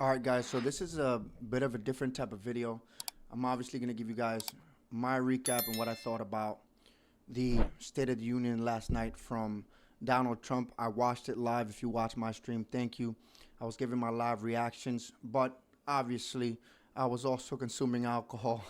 All right, guys, so this is a bit of a different type of video. I'm obviously going to give you guys my recap and what I thought about the State of the Union last night from Donald Trump. I watched it live. If you watched my stream, thank you. I was giving my live reactions, but obviously I was also consuming alcohol.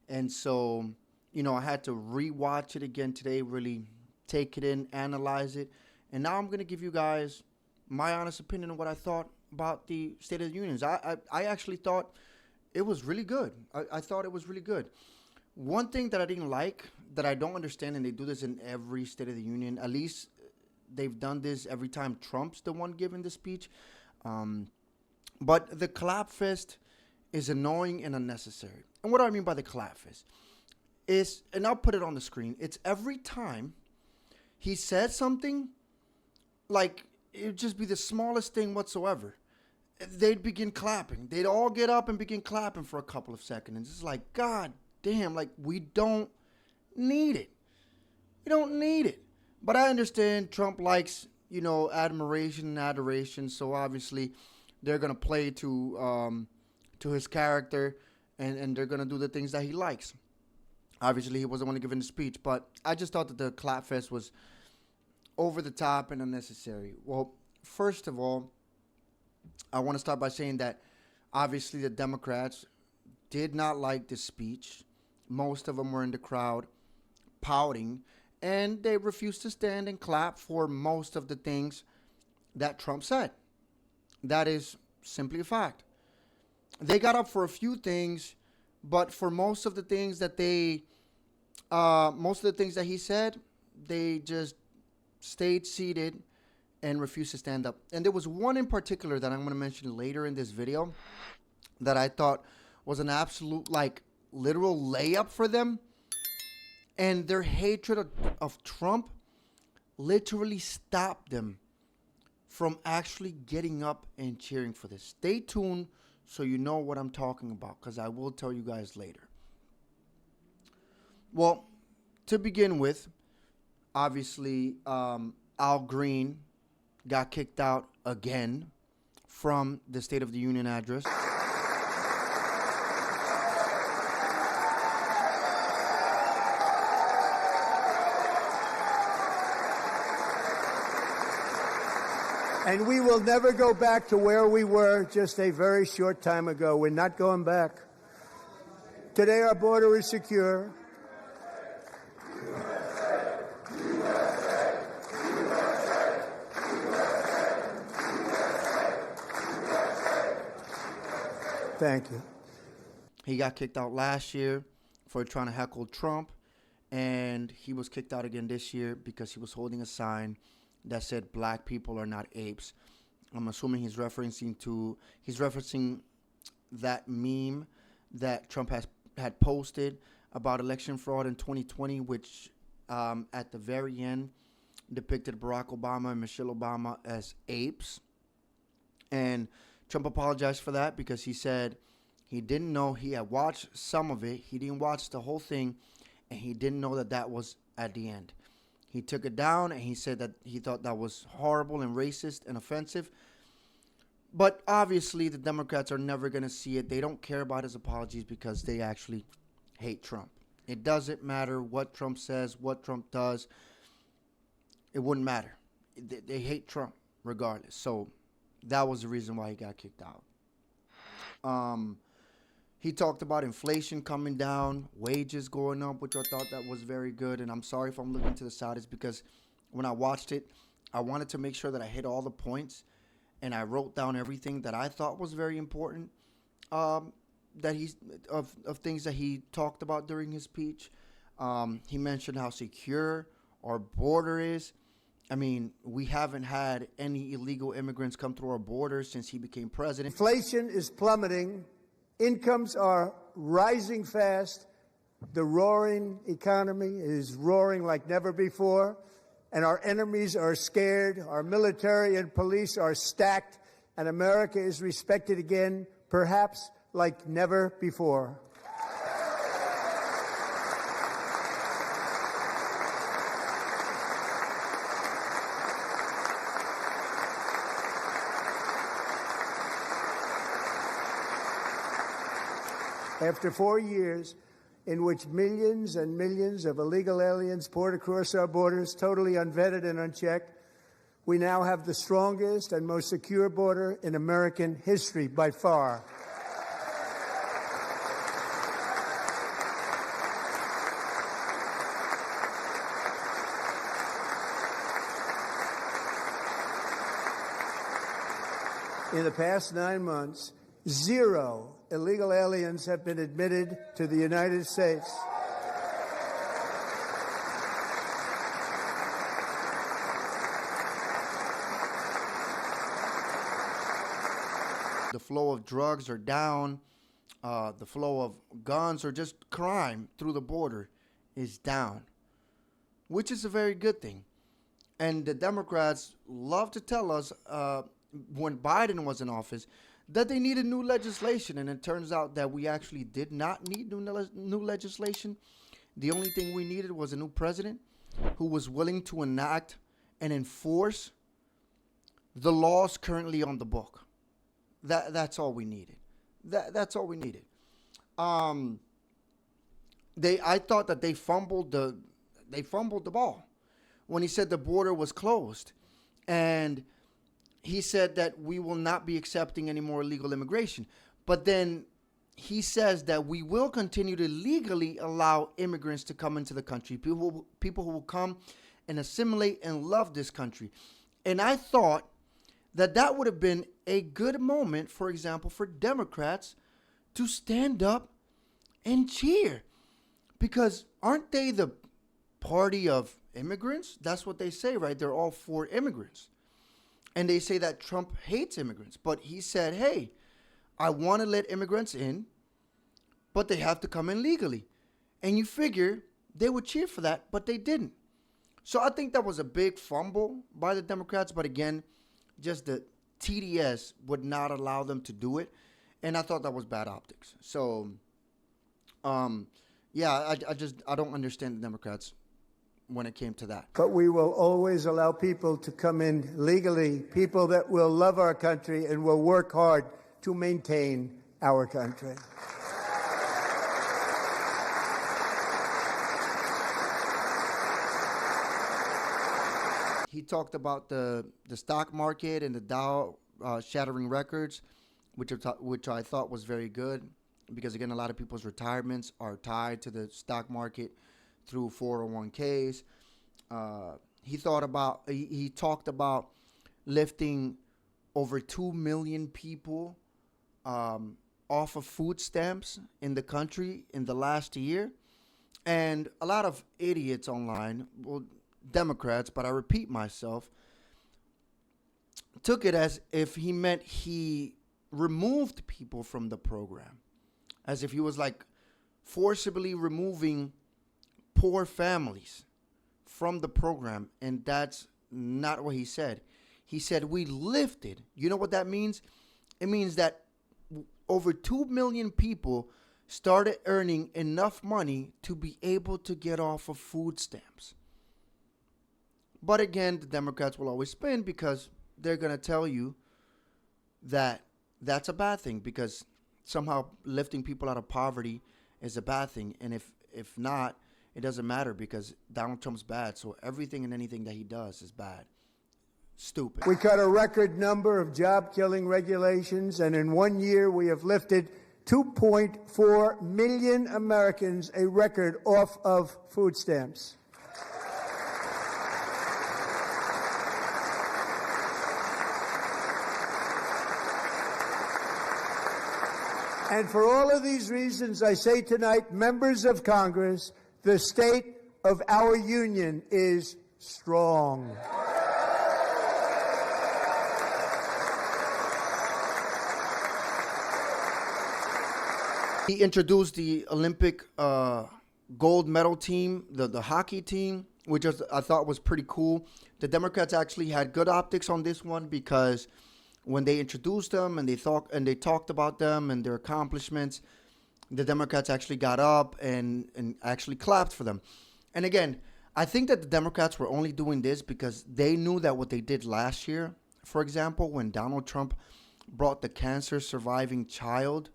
And so, I had to rewatch it again today, really take it in, analyze it. And now I'm going to give you guys my honest opinion on what I thought about the State of the Union. I actually thought it was really good. I thought it was really good. One thing that I didn't like, that I don't understand, and they do this in every State of the Union, at least they've done this every time Trump's the one giving the speech. But the clap fest is annoying and unnecessary. And what do I mean by the clap fest? Is, and I'll put it on the screen, it's every time he said something, like it would just be the smallest thing whatsoever, they'd begin clapping. They'd all get up and begin clapping for a couple of seconds. And it's like, God damn, like we don't need it. We don't need it. But I understand Trump likes, admiration and adoration. So obviously they're going to play to his character and they're going to do the things that he likes. Obviously he wasn't one to give the speech, but I just thought that the clap fest was over the top and unnecessary. Well, first of all, I want to start by saying that obviously the Democrats did not like this speech. Most of them were in the crowd pouting, and they refused to stand and clap for most of the things that Trump said. That is simply a fact. They got up for a few things, but for most of the things that he said, they just stayed seated and refused to stand up. And there was one in particular that I'm going to mention later in this video that I thought was an absolute, literal layup for them. And their hatred of Trump literally stopped them from actually getting up and cheering for this. Stay tuned so you know what I'm talking about, because I will tell you guys later. Well, to begin with, obviously, Al Green got kicked out again from the State of the Union address. And we will never go back to where we were just a very short time ago. We're not going back. Today our border is secure. Thank you. He got kicked out last year for trying to heckle Trump, and he was kicked out again this year because he was holding a sign that said black people are not apes. I'm assuming he's referencing that meme that Trump had posted about election fraud in 2020, which at the very end depicted Barack Obama and Michelle Obama as apes. And Trump apologized for that because he said he didn't know. He had watched some of it. He didn't watch the whole thing, and he didn't know that was at the end. He took it down, and he said that he thought that was horrible and racist and offensive. But obviously, the Democrats are never going to see it. They don't care about his apologies because they actually hate Trump. It doesn't matter what Trump says, what Trump does. It wouldn't matter. They hate Trump regardless. So that was the reason why he got kicked out. He talked about inflation coming down, wages going up, which I thought that was very good. And I'm sorry if I'm looking to the side. It's because when I watched it, I wanted to make sure that I hit all the points. And I wrote down everything that I thought was very important, of things that he talked about during his speech. He mentioned how secure our border is. I mean, we haven't had any illegal immigrants come through our border since he became president. Inflation is plummeting. Incomes are rising fast. The roaring economy is roaring like never before. And our enemies are scared. Our military and police are stacked. And America is respected again, perhaps like never before. After 4 years in which millions and millions of illegal aliens poured across our borders, totally unvetted and unchecked, we now have the strongest and most secure border in American history by far. In the past 9 months, 0 illegal aliens have been admitted to the United States. The flow of drugs are down. The flow of guns or just crime through the border is down, which is a very good thing. And the Democrats love to tell us when Biden was in office that they needed new legislation. And it turns out that we actually did not need new legislation. The only thing we needed was a new president who was willing to enact and enforce the laws currently on the book. That's all we needed. That's all we needed. I thought that they fumbled the ball when he said the border was closed, and he said that we will not be accepting any more illegal immigration. But then he says that we will continue to legally allow immigrants to come into the country, people who will come and assimilate and love this country. And I thought that would have been a good moment, for example, for Democrats to stand up and cheer. Because aren't they the party of immigrants? That's what they say, right? They're all for immigrants. And they say that Trump hates immigrants. But he said, hey, I want to let immigrants in, but they have to come in legally. And you figure they would cheer for that, but they didn't. So I think that was a big fumble by the Democrats. But again, just the TDS would not allow them to do it. And I thought that was bad optics. So, yeah, I don't understand the Democrats when it came to that. But we will always allow people to come in legally, people that will love our country and will work hard to maintain our country. He talked about the stock market and the Dow shattering records, which I thought was very good, because again, a lot of people's retirements are tied to the stock market through 401ks. He talked about lifting over 2 million people off of food stamps in the country in the last year. And a lot of idiots online, well, Democrats, but I repeat myself, took it as if he meant he removed people from the program, as if he was like forcibly removing poor families from the program. And that's not what he said. He said we lifted. You know what that means? It means that over 2 million people started earning enough money to be able to get off of food stamps. But again, the Democrats will always spin, because they're going to tell you that that's a bad thing, because somehow lifting people out of poverty is a bad thing. And if not, it doesn't matter, because Donald Trump's bad. So everything and anything that he does is bad. Stupid. We cut a record number of job-killing regulations, and in 1 year we have lifted 2.4 million Americans, a record, off of food stamps. And for all of these reasons, I say tonight, members of Congress, the state of our union is strong. He introduced the Olympic gold medal team, the hockey team, which I thought was pretty cool. The Democrats actually had good optics on this one, because when they introduced them and they talked about them and their accomplishments, the Democrats actually got up and actually clapped for them. And again, I think that the Democrats were only doing this because they knew that what they did last year, for example, when Donald Trump brought the cancer surviving child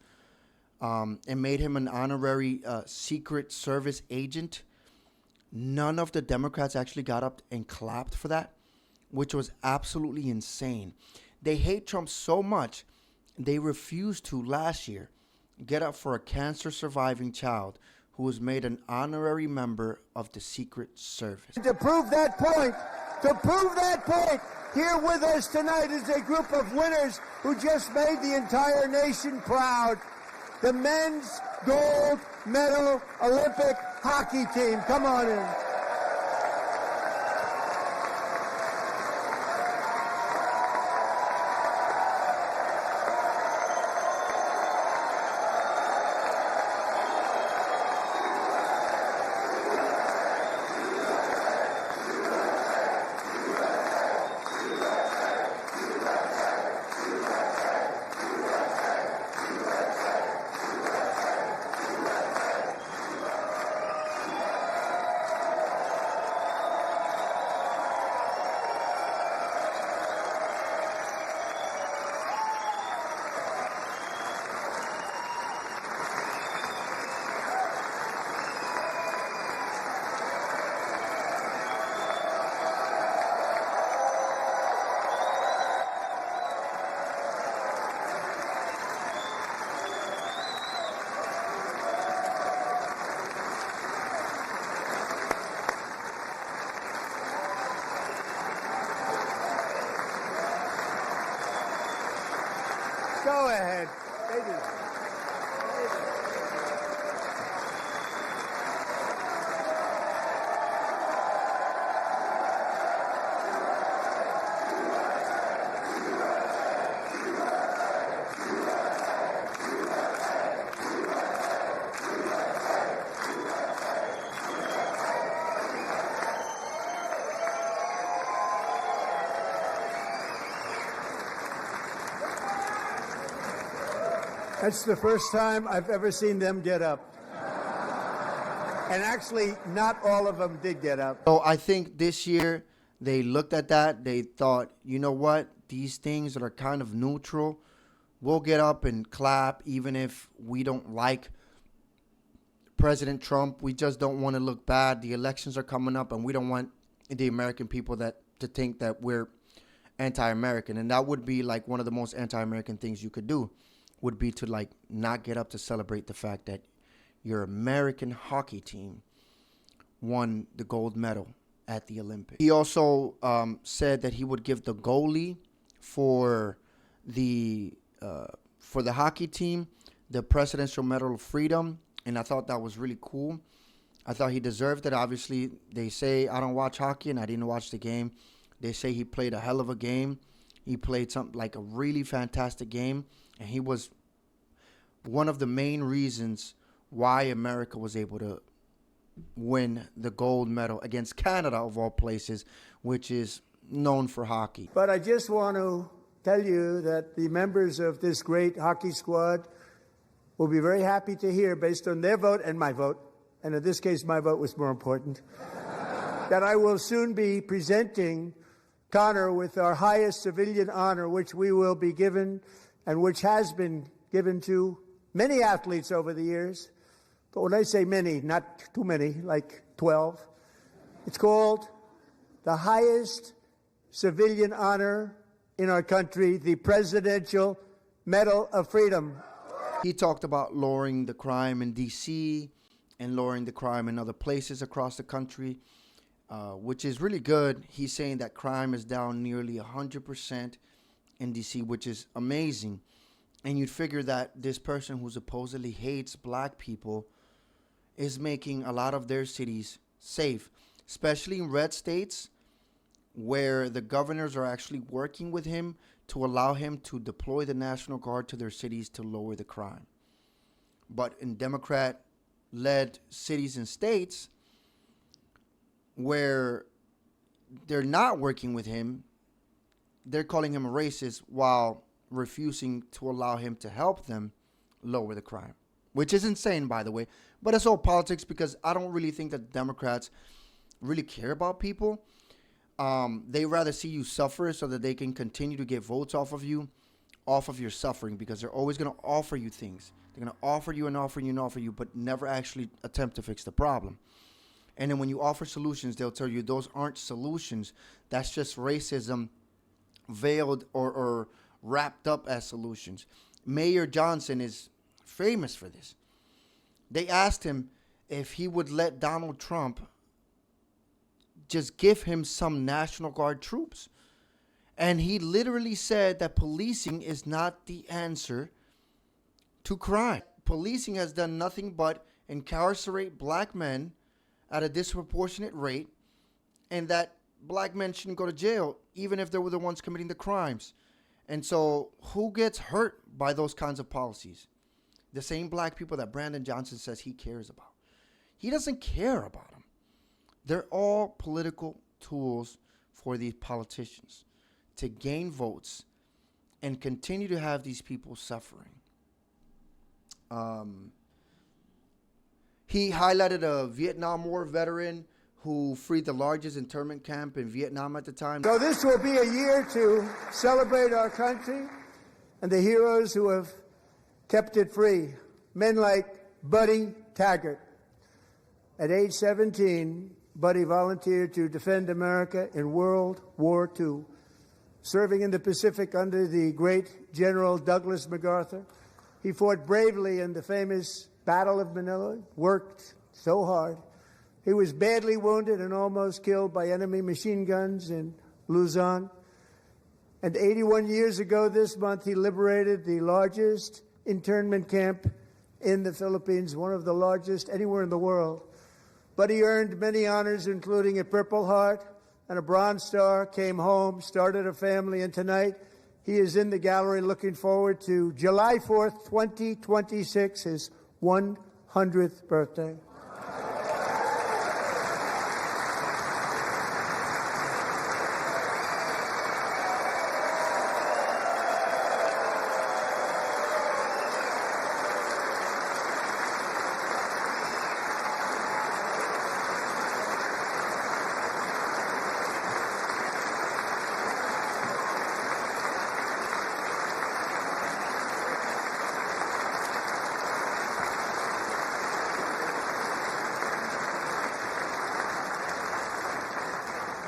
and made him an honorary Secret Service agent. None of the Democrats actually got up and clapped for that, which was absolutely insane. They hate Trump so much, they refused to last year get up for a cancer surviving child who was made an honorary member of the Secret Service. To prove that point, here with us tonight is a group of winners who just made the entire nation proud. The men's gold medal Olympic hockey team. Come on in. Go ahead. That's the first time I've ever seen them get up. And actually, not all of them did get up. So I think this year they looked at that. They thought, you know what? These things that are kind of neutral, we'll get up and clap even if we don't like President Trump. We just don't want to look bad. The elections are coming up and we don't want the American people to think that we're anti-American. And that would be like one of the most anti-American things you could do, would be to like not get up to celebrate the fact that your American hockey team won the gold medal at the Olympics. He also said that he would give the goalie for the hockey team the Presidential Medal of Freedom, and I thought that was really cool. I thought he deserved it. Obviously, they say I don't watch hockey, and I didn't watch the game. They say he played a hell of a game. He played something like a really fantastic game, and he was one of the main reasons why America was able to win the gold medal against Canada, of all places, which is known for hockey. But I just want to tell you that the members of this great hockey squad will be very happy to hear, based on their vote and my vote, and in this case my vote was more important, that I will soon be presenting Connor with our highest civilian honor, which we will be given and which has been given to many athletes over the years. But when I say many, not too many, like 12, it's called the highest civilian honor in our country, the Presidential Medal of Freedom. He talked about lowering the crime in D.C. and lowering the crime in other places across the country, which is really good. He's saying that crime is down nearly 100% in D.C., which is amazing. And you'd figure that this person who supposedly hates black people is making a lot of their cities safe, especially in red states where the governors are actually working with him to allow him to deploy the National Guard to their cities to lower the crime. But in Democrat-led cities and states where they're not working with him, they're calling him a racist while refusing to allow him to help them lower the crime, which is insane, by the way. But it's all politics, because I don't really think that Democrats really care about people. They rather see you suffer so that they can continue to get votes off of you. off of your suffering, because they're always going to offer you things. They're going to offer you and offer you and offer you, but never actually attempt to fix the problem. And then when you offer solutions, they'll tell you those aren't solutions. That's just racism veiled or wrapped up as solutions. Mayor Johnson is famous for this. They asked him if he would let Donald Trump just give him some National Guard troops. And he literally said that policing is not the answer to crime. Policing has done nothing but incarcerate black men at a disproportionate rate, and that black men shouldn't go to jail even if they were the ones committing the crimes. And so who gets hurt by those kinds of policies? The same black people that Brandon Johnson says he cares about. He doesn't care about them. They're all political tools for these politicians to gain votes and continue to have these people suffering. He highlighted a Vietnam War veteran who freed the largest internment camp in Vietnam at the time. So this will be a year to celebrate our country and the heroes who have kept it free. Men like Buddy Taggart. At age 17, Buddy volunteered to defend America in World War II, serving in the Pacific under the great General Douglas MacArthur. He fought bravely in the famous Battle of Manila, worked so hard. He was badly wounded and almost killed by enemy machine guns in Luzon. And 81 years ago this month, he liberated the largest internment camp in the Philippines, one of the largest anywhere in the world. But he earned many honors, including a Purple Heart and a Bronze Star, came home, started a family, and tonight he is in the gallery looking forward to July 4th, 2026, his 100th birthday.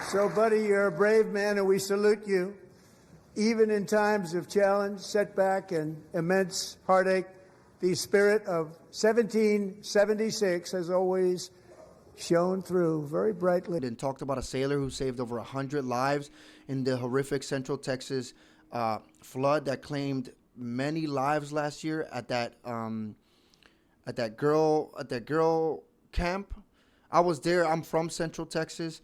So, Buddy, you're a brave man, and we salute you. Even in times of challenge, setback, and immense heartache, the spirit of 1776 has always shone through very brightly. And talked about a sailor who saved over 100 lives in the horrific Central Texas flood that claimed many lives last year at that girl camp. I was there. I'm from Central Texas.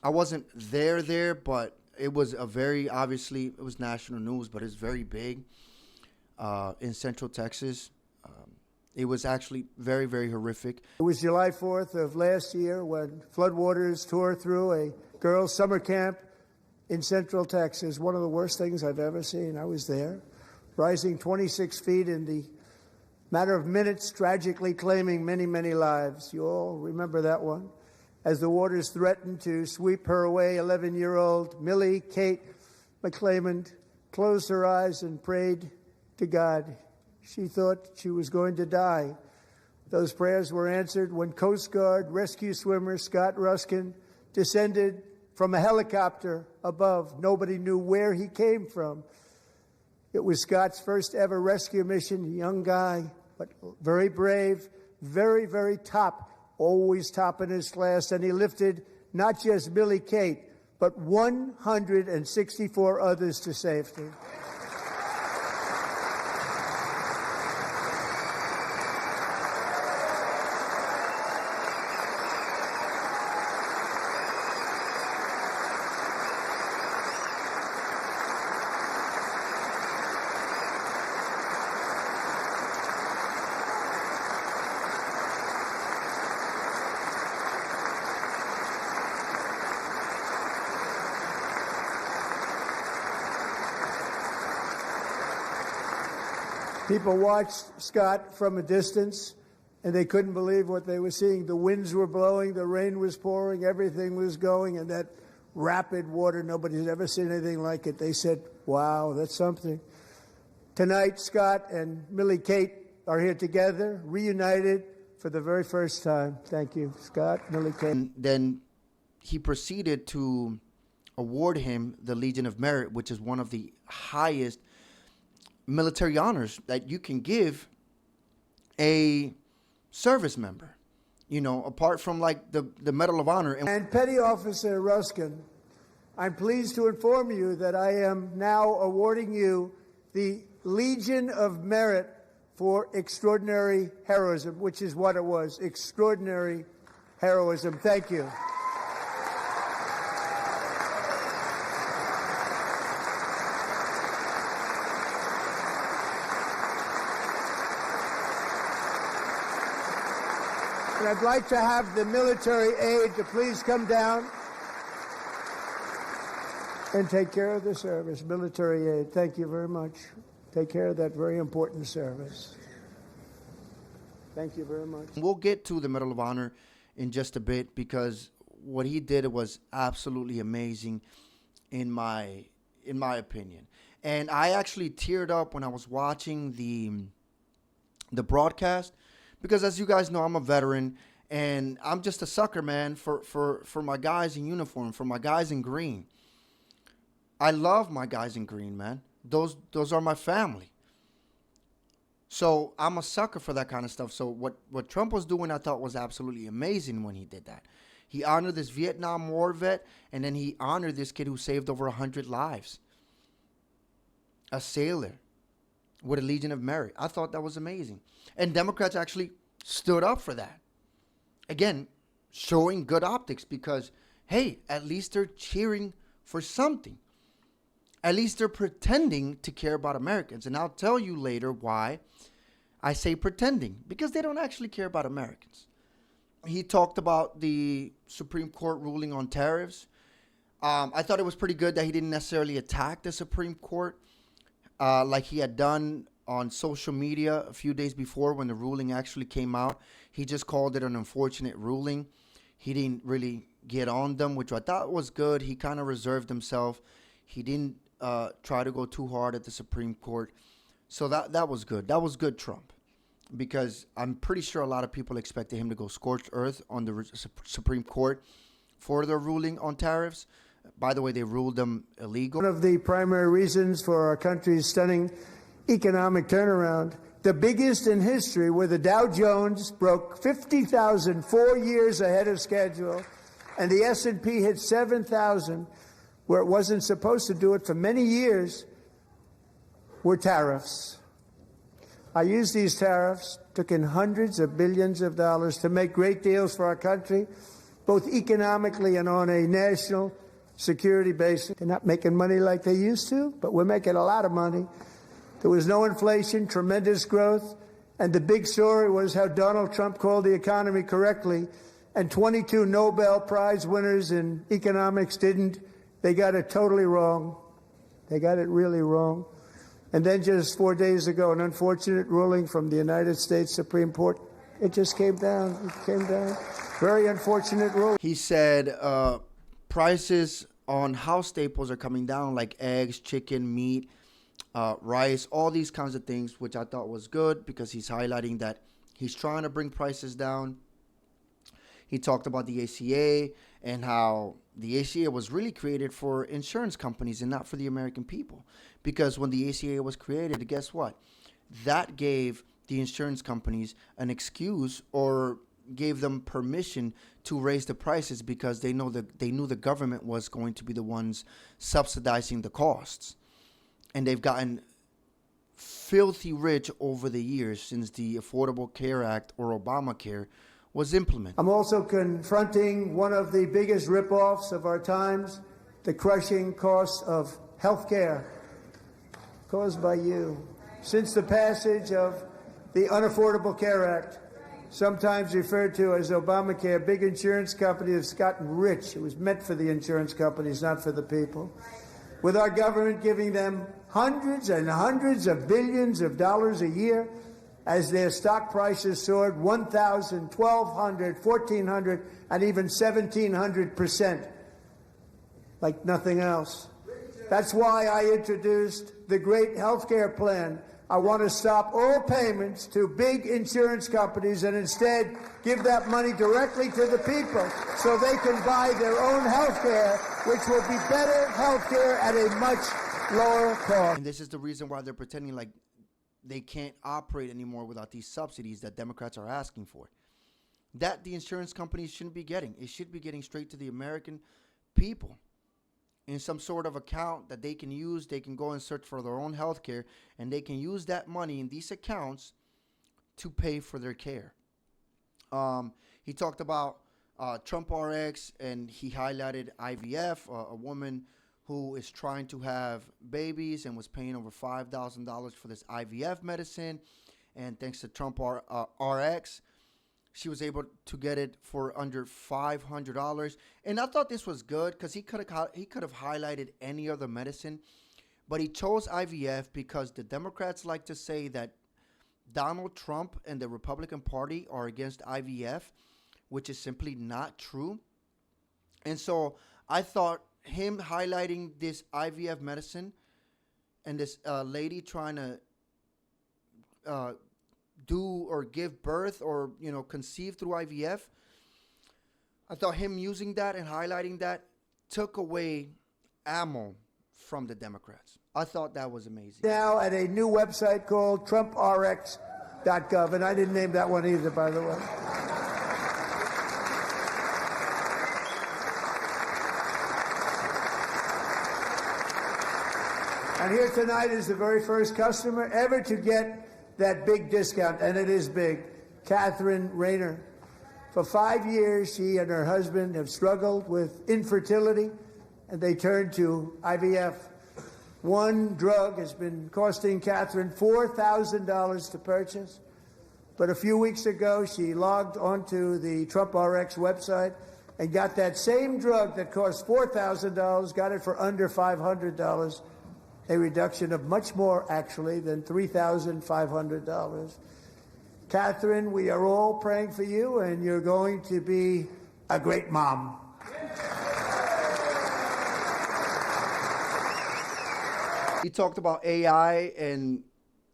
I wasn't there, but it was obviously, it was national news, but it's very big in Central Texas. It was actually very, very horrific. It was July 4th of last year when floodwaters tore through a girls' summer camp in Central Texas. One of the worst things I've ever seen. I was there, rising 26 feet in the matter of minutes, tragically claiming many, many lives. You all remember that one. As the waters threatened to sweep her away, 11-year-old Millie Kate McClelland closed her eyes and prayed to God. She thought she was going to die. Those prayers were answered when Coast Guard rescue swimmer Scott Ruskin descended from a helicopter above. Nobody knew where he came from. It was Scott's first ever rescue mission, a young guy, but very brave, very, very top, always top in his class, and he lifted not just Millie Kate, but 164 others to safety. People watched Scott from a distance, and they couldn't believe what they were seeing. The winds were blowing, the rain was pouring, everything was going, and that rapid water, nobody's ever seen anything like it. They said, wow, that's something. Tonight, Scott and Millie Kate are here together, reunited for the very first time. Thank you, Scott, Millie Kate. And then he proceeded to award him the Legion of Merit, which is one of the highest military honors that you can give a service member, you know, apart from like the Medal of Honor. And Petty Officer Ruskin, I'm pleased to inform you that I am now awarding you the Legion of Merit for extraordinary heroism, which is what it was, extraordinary heroism. Thank you. And I'd like to have the military aide to please come down and take care of the service. Military aide, thank you very much. Take care of that very important service. Thank you very much. We'll get to the Medal of Honor in just a bit, because what he did was absolutely amazing in my opinion. And I actually teared up when I was watching the broadcast, because as you guys know, I'm a veteran and I'm just a sucker, man, for my guys in uniform, for my guys in green. I love my guys in green, man. Those are my family. So I'm a sucker for that kind of stuff. So what Trump was doing, I thought was absolutely amazing when he did that. He honored this Vietnam War vet, and then he honored this kid who saved over 100 lives. A sailor with a Legion of Merit. I thought that was amazing. And Democrats actually stood up for that. Again, showing good optics, because, hey, at least they're cheering for something. At least they're pretending to care about Americans. And I'll tell you later why I say pretending, because they don't actually care about Americans. He talked about the Supreme Court ruling on tariffs. I thought it was pretty good that he didn't necessarily attack the Supreme Court like he had done on social media a few days before when the ruling actually came out. He just called it an unfortunate ruling. He didn't really get on them, which I thought was good. He kind of reserved himself. He didn't try to go too hard at the Supreme Court. So that was good. That was good, Trump, because I'm pretty sure a lot of people expected him to go scorched earth on the Supreme Court for their ruling on tariffs. By the way, they ruled them illegal. One of the primary reasons for our country's stunning economic turnaround, the biggest in history, where the Dow Jones broke 50,000 4 years ahead of schedule, and the S&P hit 7,000, where it wasn't supposed to do it for many years, were tariffs. I used these tariffs, took in hundreds of billions of dollars to make great deals for our country, both economically and on a national security basis. They're not making money like they used to, but we're making a lot of money. There was no inflation, tremendous growth, and the big story was how Donald Trump called the economy correctly, and 22 Nobel Prize winners in economics didn't. They got it totally wrong. They got it really wrong. And then just 4 days ago, an unfortunate ruling from the United States Supreme Court. It just came down. It came down. Very unfortunate ruling. He said prices on house staples are coming down, like eggs, chicken, meat, rice, all these kinds of things, which I thought was good, because he's highlighting that he's trying to bring prices down. He talked about the ACA and how the ACA was really created for insurance companies and not for the American people. Because when the ACA was created, guess what? That gave the insurance companies an excuse, or gave them permission to raise the prices, because they knew the government was going to be the ones subsidizing the costs. And they've gotten filthy rich over the years since the Affordable Care Act, or Obamacare, was implemented. I'm also confronting one of the biggest ripoffs of our times, the crushing cost of health care caused by you. Since the passage of the Unaffordable Care Act, sometimes referred to as Obamacare, big insurance companies have gotten rich. It was meant for the insurance companies, not for the people. With our government giving them hundreds and hundreds of billions of dollars a year, as their stock prices soared 1,000, 1,200, 1,400, and even 1,700%, like nothing else. That's why I introduced the great health care plan. I want to stop all payments to big insurance companies and instead give that money directly to the people so they can buy their own health care, which will be better health care at a much lower cost. And this is the reason why they're pretending like they can't operate anymore without these subsidies that Democrats are asking for. That the insurance companies shouldn't be getting. It should be getting straight to the American people in some sort of account that they can use. They can go and search for their own health care, and they can use that money in these accounts to pay for their care. He talked about Trump RX, and he highlighted IVF, a woman who is trying to have babies and was paying over $5,000 for this IVF medicine. And thanks to Trump RX, she was able to get it for under $500. And I thought this was good because he could have highlighted any other medicine. But he chose IVF because the Democrats like to say that Donald Trump and the Republican Party are against IVF, which is simply not true. And so I thought him highlighting this IVF medicine and this lady trying to do or give birth or, conceive through IVF, I thought him using that and highlighting that took away ammo from the Democrats. I thought that was amazing. Now at a new website called TrumpRx.gov, and I didn't name that one either, by the way. And here tonight is the very first customer ever to get that big discount, and it is big, Catherine Rayner. For 5 years, she and her husband have struggled with infertility, and they turned to IVF. One drug has been costing Catherine $4,000 to purchase, but a few weeks ago, she logged onto the Trump RX website and got that same drug that cost $4,000, got it for under $500. A reduction of much more, actually, than $3,500. Catherine, we are all praying for you, and you're going to be a great mom. He talked about AI, and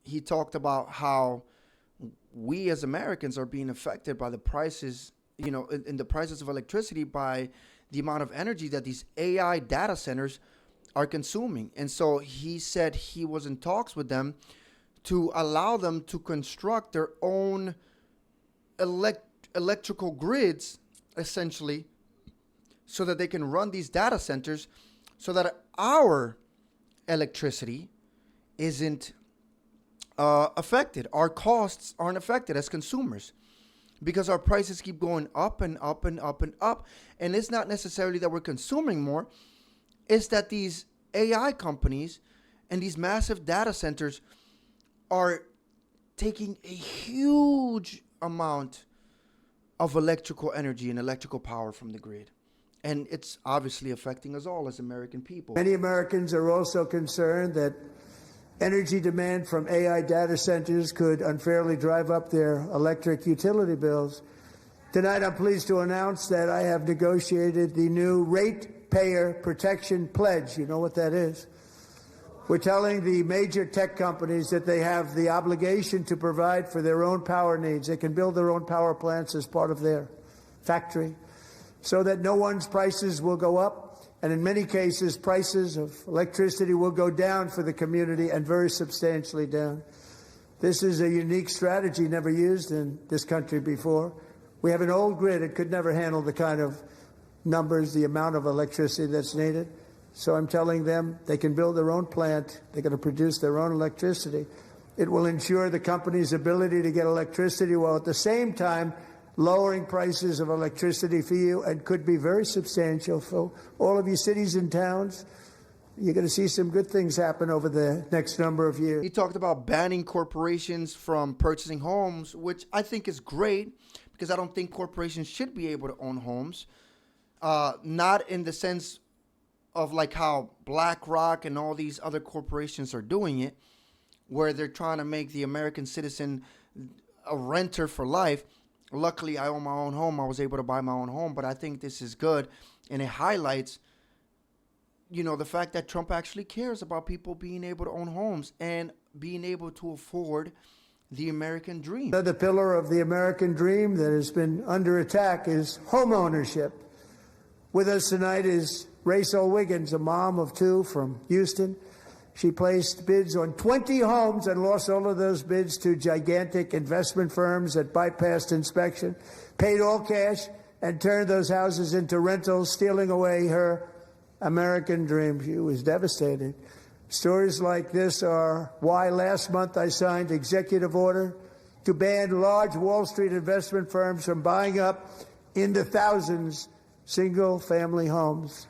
he talked about how we as Americans are being affected by the prices, in the prices of electricity by the amount of energy that these AI data centers are consuming. And so he said he was in talks with them to allow them to construct their own electrical grids, essentially, so that they can run these data centers so that our electricity isn't affected. Our costs aren't affected as consumers because our prices keep going up and up and up and up. And it's not necessarily that we're consuming more. Is that these AI companies and these massive data centers are taking a huge amount of electrical energy and electrical power from the grid. And it's obviously affecting us all as American people. Many Americans are also concerned that energy demand from AI data centers could unfairly drive up their electric utility bills. Tonight, I'm pleased to announce that I have negotiated the new Ratepayer Protection Pledge. You know what that is? We're telling the major tech companies that they have the obligation to provide for their own power needs. They can build their own power plants as part of their factory so that no one's prices will go up. And in many cases, prices of electricity will go down for the community and very substantially down. This is a unique strategy never used in this country before. We have an old grid. It could never handle the kind of numbers, the amount of electricity that's needed. So I'm telling them they can build their own plant. They're going to produce their own electricity. It will ensure the company's ability to get electricity while at the same time lowering prices of electricity for you, and could be very substantial for all of you cities and towns. You're going to see some good things happen over the next number of years. He talked about banning corporations from purchasing homes, which I think is great because I don't think corporations should be able to own homes. Not in the sense of like how BlackRock and all these other corporations are doing it, where they're trying to make the American citizen a renter for life. Luckily, I own my own home. I was able to buy my own home, but I think this is good, and it highlights the fact that Trump actually cares about people being able to own homes and being able to afford the American dream. Another pillar of the American dream that has been under attack is home ownership. With us tonight is Rachel Wiggins, a mom of two from Houston. She placed bids on 20 homes and lost all of those bids to gigantic investment firms that bypassed inspection, paid all cash, and turned those houses into rentals, stealing away her American dream. She was devastated. Stories like this are why last month I signed executive order to ban large Wall Street investment firms from buying up into thousands single-family homes.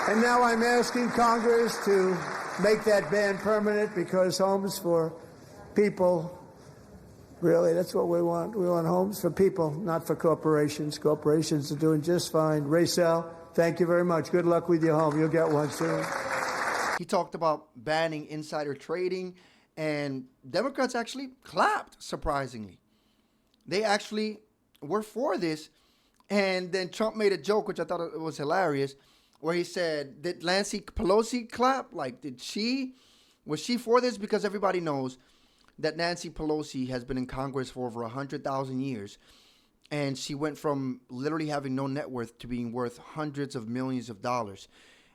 And now I'm asking Congress to make that ban permanent, because homes for people, really, that's what we want. We want homes for people, not for corporations. Corporations are doing just fine. Racel, thank you very much. Good luck with your home. You'll get one soon. He talked about banning insider trading, and Democrats actually clapped, surprisingly. They actually were for this. And then Trump made a joke, which I thought it was hilarious, where he said, did Nancy Pelosi clap? Like, was she for this? Because everybody knows that Nancy Pelosi has been in Congress for over 100,000 years. And she went from literally having no net worth to being worth hundreds of millions of dollars.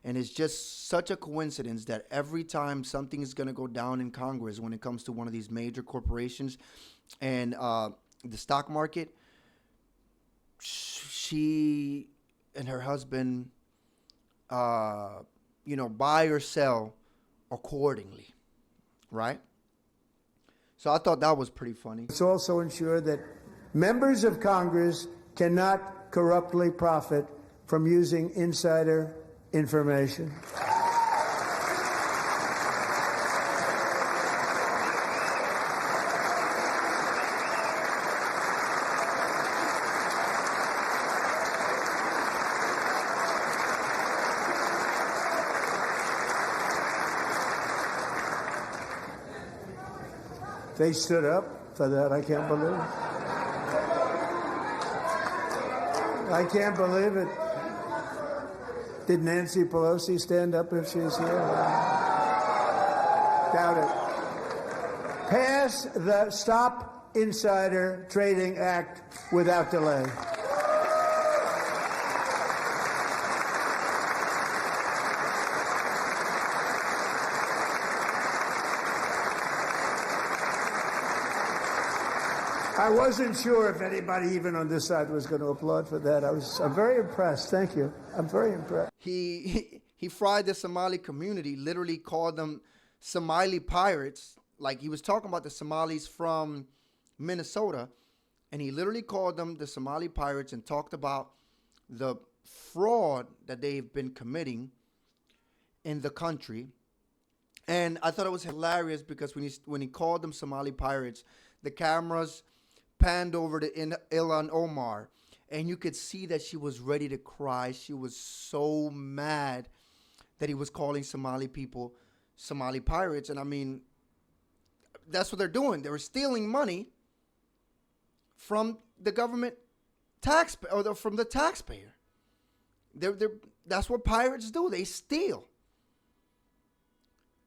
And it's just such a coincidence that every time something is going to go down in Congress when it comes to one of these major corporations and the stock market, she and her husband buy or sell accordingly, right? So I thought that was pretty funny. It's also ensured that members of Congress cannot corruptly profit from using insider information. They stood up for that. I can't believe it. I can't believe it. Did Nancy Pelosi stand up if she's here? Doubt it. Pass the Stop Insider Trading Act without delay. I wasn't sure if anybody even on this side was going to applaud for that. I'm very impressed. Thank you. I'm very impressed. He fried the Somali community, literally called them Somali pirates. Like, he was talking about the Somalis from Minnesota, and he literally called them the Somali pirates and talked about the fraud that they've been committing in the country. And I thought it was hilarious because when he called them Somali pirates, the cameras panned over to Ilhan Omar, and you could see that she was ready to cry. She was so mad that he was calling Somali people Somali pirates. And I mean, that's what they're doing. They were stealing money from the government from the taxpayer. That's what pirates do. They steal.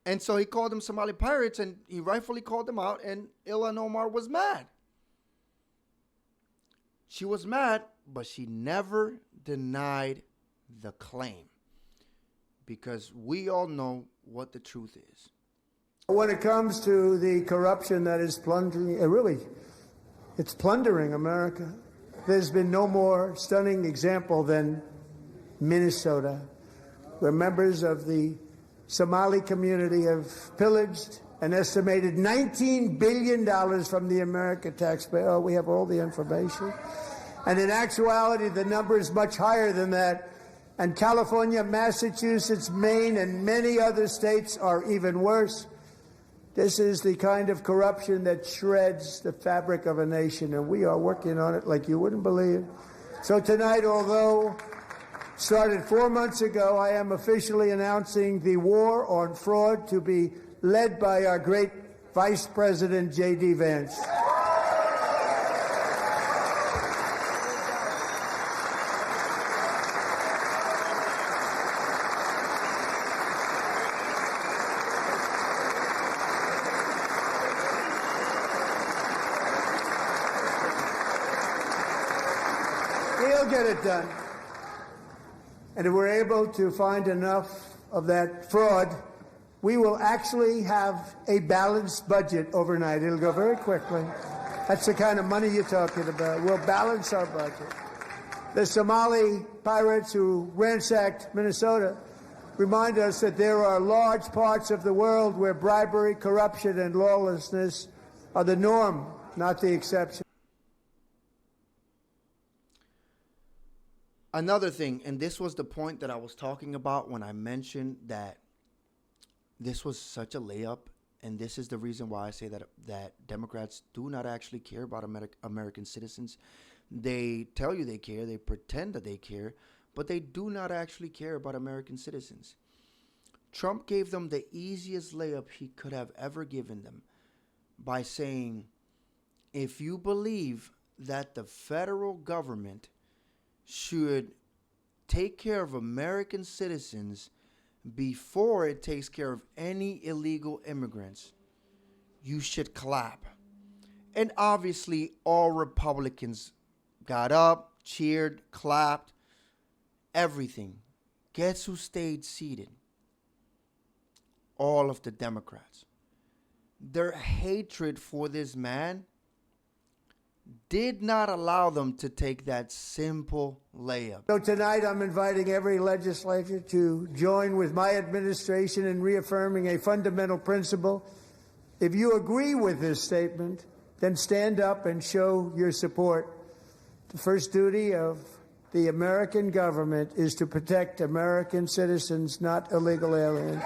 And so he called them Somali pirates, and he rightfully called them out, and Ilhan Omar was mad. She was mad, but she never denied the claim, because we all know what the truth is. When it comes to the corruption that is plundering, it's plundering America. There's been no more stunning example than Minnesota, where members of the Somali community have pillaged an estimated $19 billion from the American taxpayer. Oh, we have all the information. And in actuality, the number is much higher than that. And California, Massachusetts, Maine, and many other states are even worse. This is the kind of corruption that shreds the fabric of a nation, and we are working on it like you wouldn't believe. So tonight, although started 4 months ago, I am officially announcing the war on fraud to be led by our great Vice President J.D. Vance. He'll get it done. And if we're able to find enough of that fraud, we will actually have a balanced budget overnight. It'll go very quickly. That's the kind of money you're talking about. We'll balance our budget. The Somali pirates who ransacked Minnesota remind us that there are large parts of the world where bribery, corruption, and lawlessness are the norm, not the exception. Another thing, and this was the point that I was talking about when I mentioned that this was such a layup, and this is the reason why I say that Democrats do not actually care about American citizens. They tell you they care, they pretend that they care, but they do not actually care about American citizens. Trump gave them the easiest layup he could have ever given them by saying, if you believe that the federal government should take care of American citizens before it takes care of any illegal immigrants, you should clap. And obviously, all Republicans got up, cheered, clapped, everything. Guess who stayed seated? All of the Democrats. Their hatred for this man did not allow them to take that simple layup. So tonight I'm inviting every legislator to join with my administration in reaffirming a fundamental principle. If you agree with this statement, then stand up and show your support. The first duty of the American government is to protect American citizens, not illegal aliens.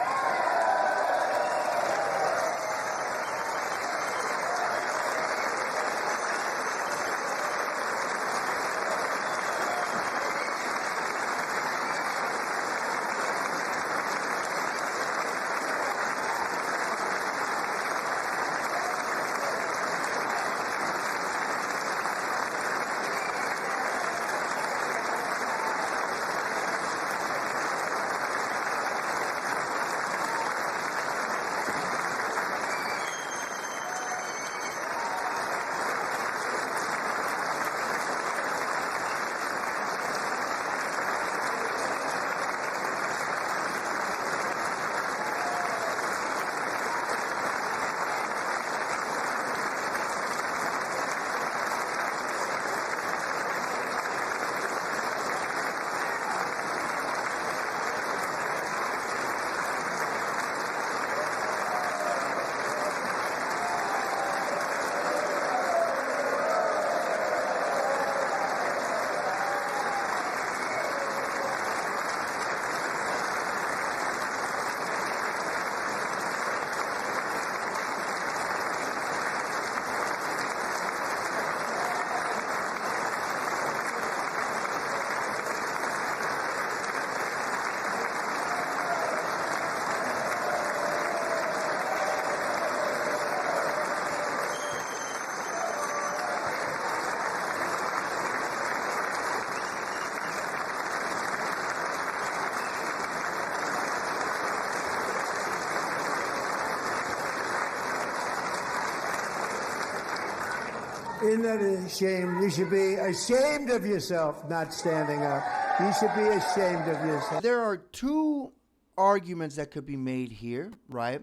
Isn't that a shame? You should be ashamed of yourself not standing up. You should be ashamed of yourself. There are two arguments that could be made here, right?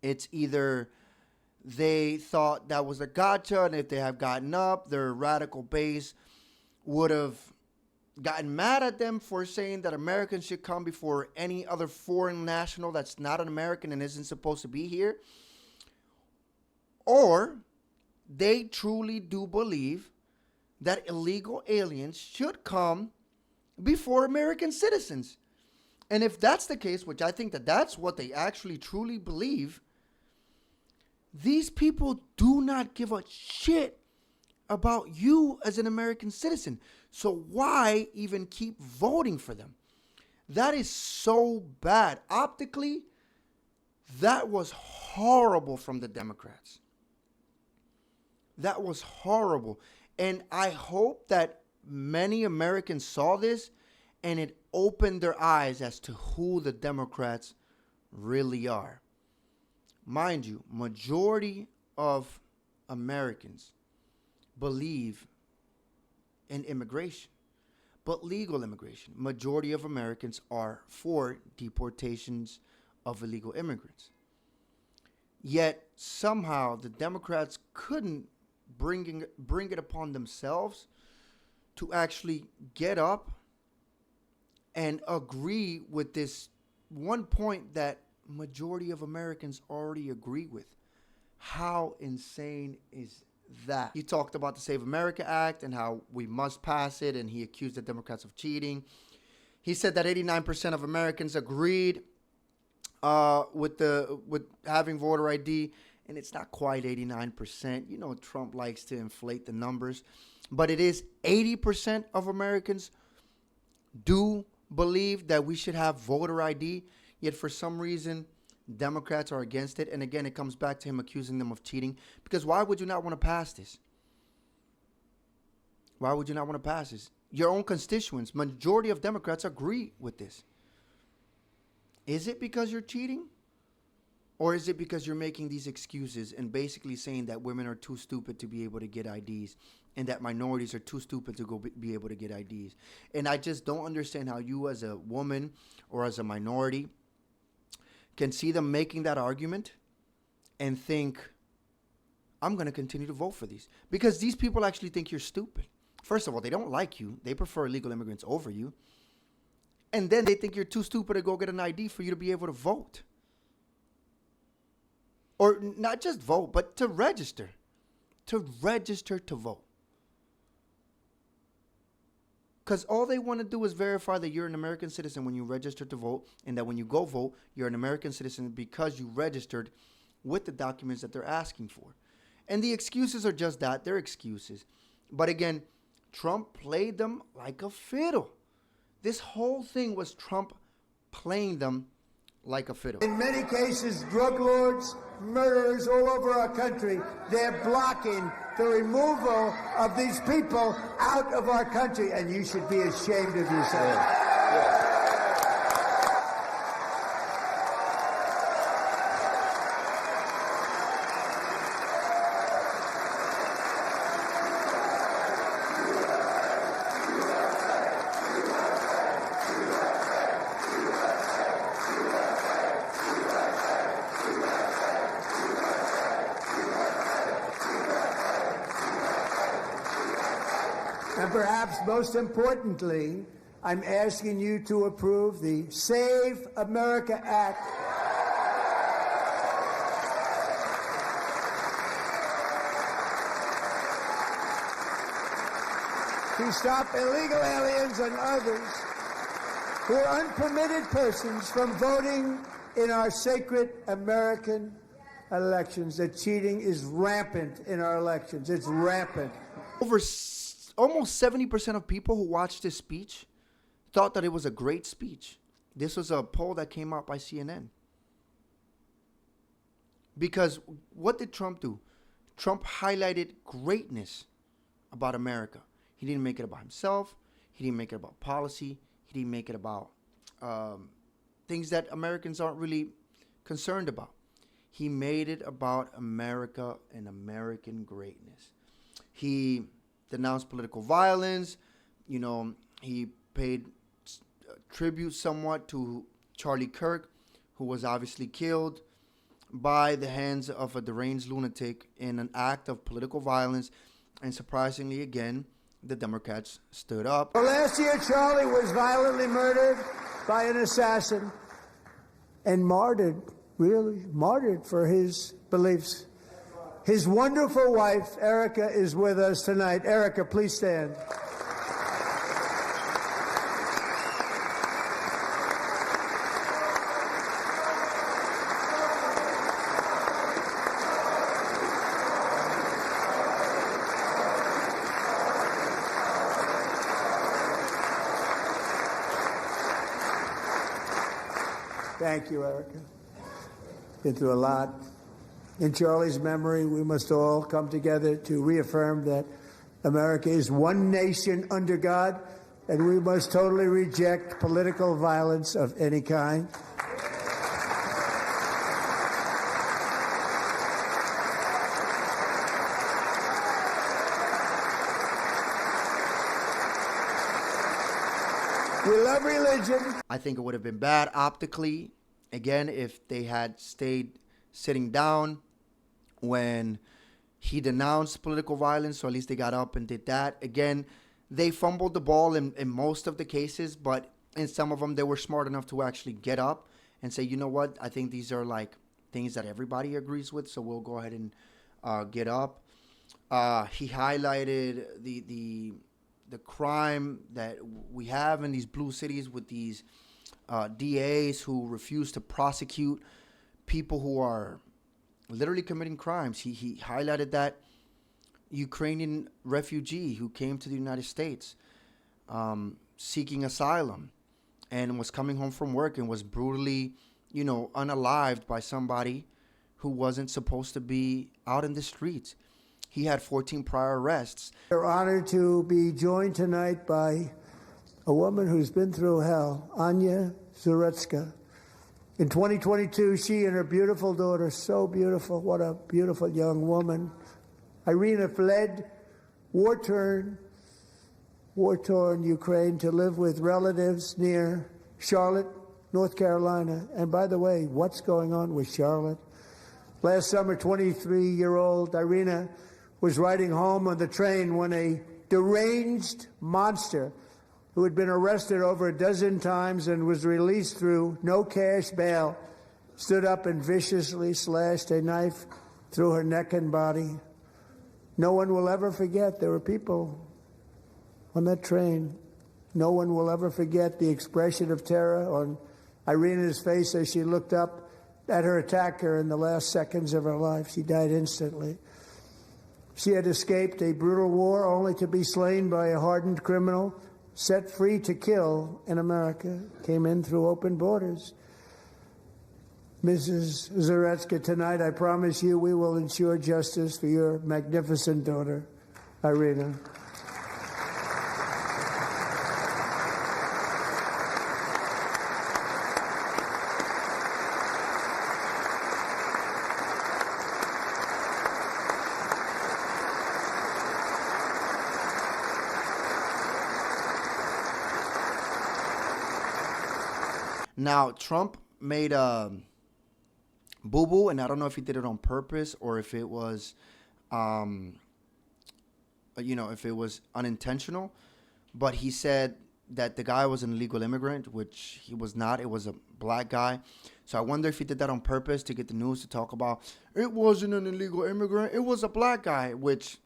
It's either they thought that was a gotcha, and if they have gotten up, their radical base would have gotten mad at them for saying that Americans should come before any other foreign national that's not an American and isn't supposed to be here. Or they truly do believe that illegal aliens should come before American citizens. And if that's the case, which I think that that's what they actually truly believe, these people do not give a shit about you as an American citizen. So why even keep voting for them? That is so bad. Optically, That was horrible from the Democrats. That was horrible. And I hope that many Americans saw this and it opened their eyes as to who the Democrats really are. Mind you, majority of Americans believe in immigration, but legal immigration. Majority of Americans are for deportations of illegal immigrants. Yet somehow the Democrats couldn't bring it upon themselves to actually get up and agree with this one point that majority of Americans already agree with. How insane is that? He talked about the Save America Act and how we must pass it, and he accused the Democrats of cheating. He said that 89% of Americans agreed with having voter ID, and it's not quite 89%. You know, Trump likes to inflate the numbers, but it is 80% of Americans do believe that we should have voter ID, yet for some reason Democrats are against it. And again, it comes back to him accusing them of cheating, because why would you not want to pass this? Why would you not want to pass this? Your own constituents, majority of Democrats agree with this. Is it because you're cheating? Or is it because you're making these excuses and basically saying that women are too stupid to be able to get IDs and that minorities are too stupid to go be able to get IDs? And I just don't understand how you as a woman or as a minority can see them making that argument and think, I'm going to continue to vote for these. Because these people actually think you're stupid. First of all, they don't like you. They prefer illegal immigrants over you. And then they think you're too stupid to go get an ID for you to be able to vote. Or not just vote, but to register. To register to vote. Because all they want to do is verify that you're an American citizen when you register to vote, and that when you go vote, you're an American citizen because you registered with the documents that they're asking for. And the excuses are just that. They're excuses. But again, Trump played them like a fiddle. This whole thing was Trump playing them like a fiddle. In many cases, drug lords, murderers all over our country, they're blocking the removal of these people out of our country, and you should be ashamed of yourself. And perhaps most importantly, I'm asking you to approve the Save America Act. To stop illegal aliens and others who are unpermitted persons from voting in our sacred American elections. That cheating is rampant in our elections. It's rampant. Almost 70% of people who watched this speech thought that it was a great speech. This was a poll that came out by CNN. Because what did Trump do? Trump highlighted greatness about America. He didn't make it about himself. He didn't make it about policy. He didn't make it about things that Americans aren't really concerned about. He made it about America and American greatness. He denounced political violence. You know, he paid tribute somewhat to Charlie Kirk, who was obviously killed by the hands of a deranged lunatic in an act of political violence. And surprisingly, again, the Democrats stood up. Well, last year, Charlie was violently murdered by an assassin and martyred, really martyred for his beliefs. His wonderful wife, Erica, is with us tonight. Erica, please stand. Thank you, Erica. been through a lot. In Charlie's memory, we must all come together to reaffirm that America is one nation under God, and we must totally reject political violence of any kind. We love religion. I think it would have been bad optically, again, if they had stayed sitting down when he denounced political violence, so at least they got up and did that. Again, they fumbled the ball in most of the cases, but in some of them, they were smart enough to actually get up and say, you know what, I think these are like things that everybody agrees with, so we'll go ahead and get up. He highlighted the crime that we have in these blue cities with these DAs who refuse to prosecute people who are literally committing crimes. He highlighted that Ukrainian refugee who came to the United States seeking asylum and was coming home from work and was brutally, unalived by somebody who wasn't supposed to be out in the streets. He had 14 prior arrests. We're honored to be joined tonight by a woman who's been through hell, Anya Zuretska. In 2022, she and her beautiful daughter, so beautiful, what a beautiful young woman, Irina, fled war-torn Ukraine to live with relatives near Charlotte, North Carolina. And by the way, what's going on with Charlotte? Last summer, 23-year-old Irina was riding home on the train when a deranged monster who had been arrested over a dozen times and was released through no cash bail stood up and viciously slashed a knife through her neck and body. No one will ever forget. There were people on that train. No one will ever forget the expression of terror on Irina's face as she looked up at her attacker in the last seconds of her life. She died instantly. She had escaped a brutal war only to be slain by a hardened criminal set free to kill in America. Came in through open borders. Mrs. Zuretska, tonight I promise you we will ensure justice for your magnificent daughter, Irina. Now, Trump made a boo-boo, and I don't know if he did it on purpose or if it was, if it was unintentional. But he said that the guy was an illegal immigrant, which he was not. It was a black guy. So I wonder if he did that on purpose to get the news to talk about it wasn't an illegal immigrant. It was a black guy, which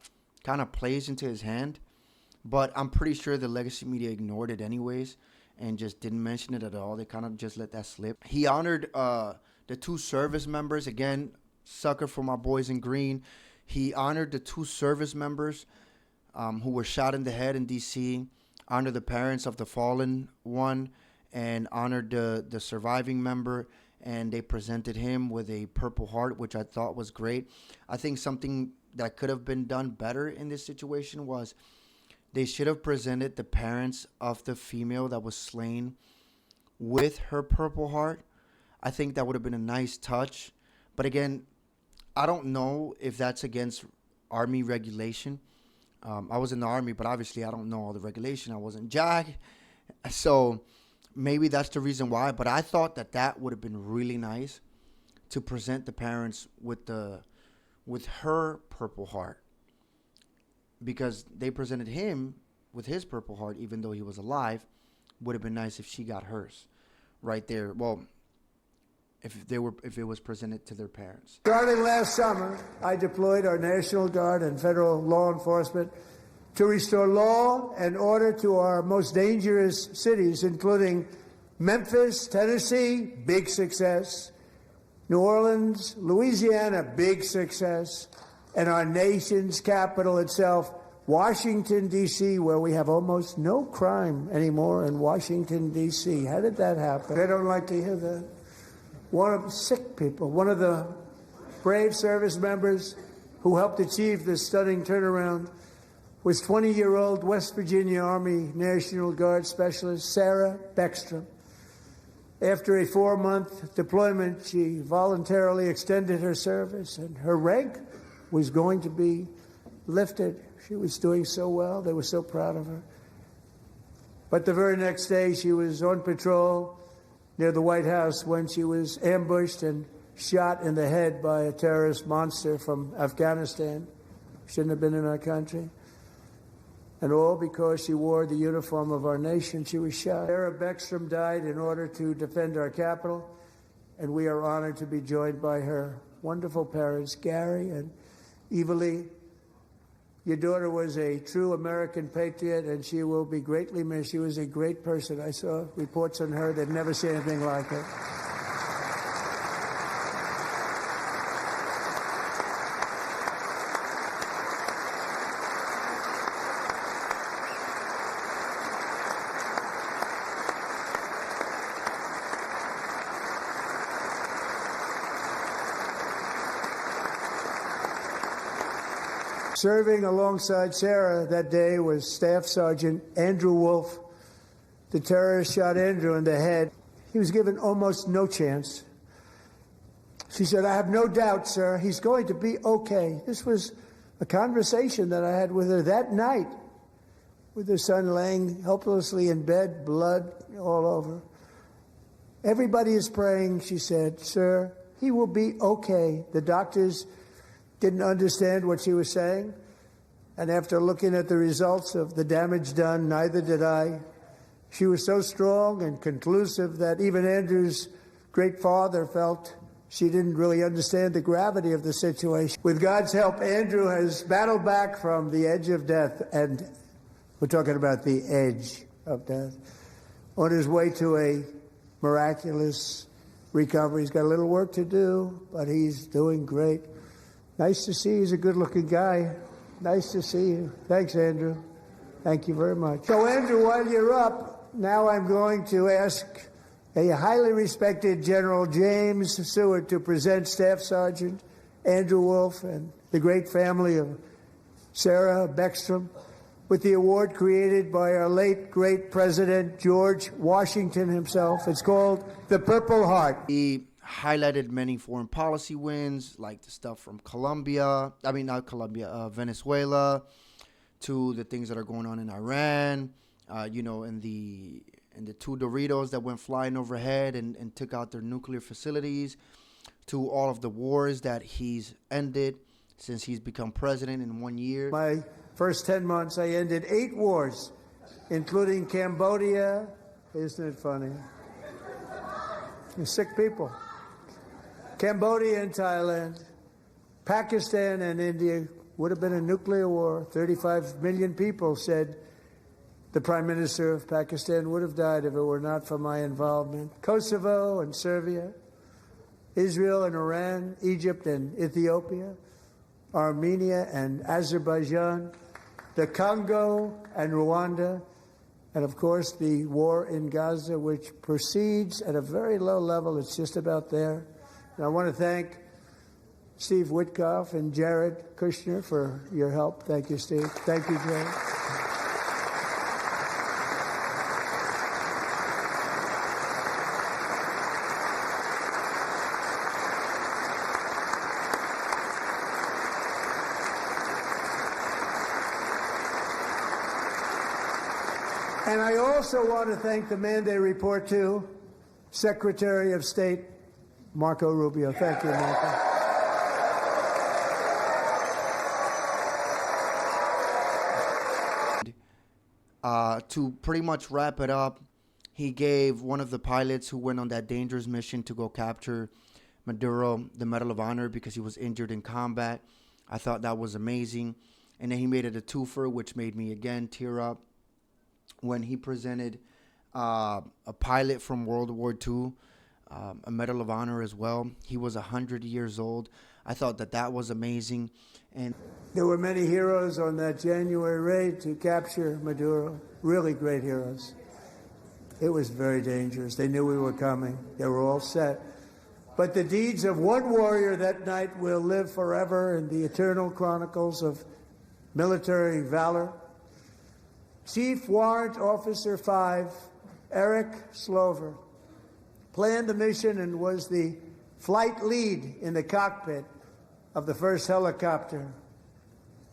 kind of plays into his hand. But I'm pretty sure the legacy media ignored it anyways and just didn't mention it at all. They kind of just let that slip. He honored the two service members. Again, sucker for my boys in green. He honored the two service members who were shot in the head in D.C., honored the parents of the fallen one, and honored the surviving member. And they presented him with a Purple Heart, which I thought was great. I think something that could have been done better in this situation was they should have presented the parents of the female that was slain with her Purple Heart. I think that would have been a nice touch. But again, I don't know if that's against Army regulation. I was in the Army, but obviously I don't know all the regulation. I wasn't JAG. So maybe that's the reason why. But I thought that would have been really nice to present the parents with her Purple Heart. Because they presented him with his Purple Heart, even though he was alive. Would have been nice if she got hers right there. Well, if it was presented to their parents. Starting last summer, I deployed our National Guard and federal law enforcement to restore law and order to our most dangerous cities, including Memphis, Tennessee, big success, New Orleans, Louisiana, big success, and our nation's capital itself, Washington, D.C., where we have almost no crime anymore in Washington, D.C. How did that happen? I don't like to hear that. one of sick people, one of the brave service members who helped achieve this stunning turnaround was 20-year-old West Virginia Army National Guard Specialist Sarah Beckstrom. After a 4-month deployment, she voluntarily extended her service, and her rank was going to be lifted. She was doing so well. They were so proud of her. But the very next day, she was on patrol near the White House when she was ambushed and shot in the head by a terrorist monster from Afghanistan. Shouldn't have been in our country. And all because she wore the uniform of our nation. She was shot. Sarah Beckstrom died in order to defend our capital, and we are honored to be joined by her wonderful parents, Gary and Eva Lee. Your daughter was a true American patriot, and she will be greatly missed. She was a great person. I saw reports on her that never seen anything like it. Serving alongside Sarah that day was Staff Sergeant Andrew Wolf. The terrorist shot Andrew in the head. He was given almost no chance. She said, "I have no doubt, sir, he's going to be okay." This was a conversation that I had with her that night, with her son laying helplessly in bed, blood all over. "Everybody is praying," she said. "Sir, he will be okay." The doctors didn't understand what she was saying, and after looking at the results of the damage done, neither did I. She was so strong and conclusive that even Andrew's great father felt she didn't really understand the gravity of the situation. With God's help, Andrew has battled back from the edge of death, and we're talking about the edge of death, on his way to a miraculous recovery. He's got a little work to do, but he's doing great. Nice to see you. He's a good-looking guy. Nice to see you. Thanks, Andrew. Thank you very much. So, Andrew, while you're up, now I'm going to ask a highly respected General James Seward to present Staff Sergeant Andrew Wolf and the great family of Sarah Beckstrom with the award created by our late, great President George Washington himself. It's called the Purple Heart. He highlighted many foreign policy wins, like the stuff from Venezuela, to the things that are going on in Iran, in the two Doritos that went flying overhead and took out their nuclear facilities, to all of the wars that he's ended since he's become president in 1 year. My first 10 months, I ended 8 wars, including Cambodia. Isn't it funny? You're sick people. Cambodia and Thailand, Pakistan and India would have been a nuclear war. 35 million people said the Prime Minister of Pakistan would have died if it were not for my involvement. Kosovo and Serbia, Israel and Iran, Egypt and Ethiopia, Armenia and Azerbaijan, the Congo and Rwanda, and of course the war in Gaza, which proceeds at a very low level. It's just about there. And I want to thank Steve Witkoff and Jared Kushner for your help. Thank you, Steve. Thank you, Jared. And I also want to thank the man they report to, Secretary of State Marco Rubio. Thank you, Marco. To pretty much wrap it up, he gave one of the pilots who went on that dangerous mission to go capture Maduro the Medal of Honor because he was injured in combat. I thought that was amazing. And then he made it a twofer, which made me again tear up when he presented a pilot from World War II a Medal of Honor as well. He was 100 years old. I thought that was amazing. And there were many heroes on that January raid to capture Maduro, really great heroes. It was very dangerous. They knew we were coming. They were all set. But the deeds of one warrior that night will live forever in the eternal chronicles of military valor. Chief Warrant Officer 5, Eric Slover, planned the mission and was the flight lead in the cockpit of the first helicopter,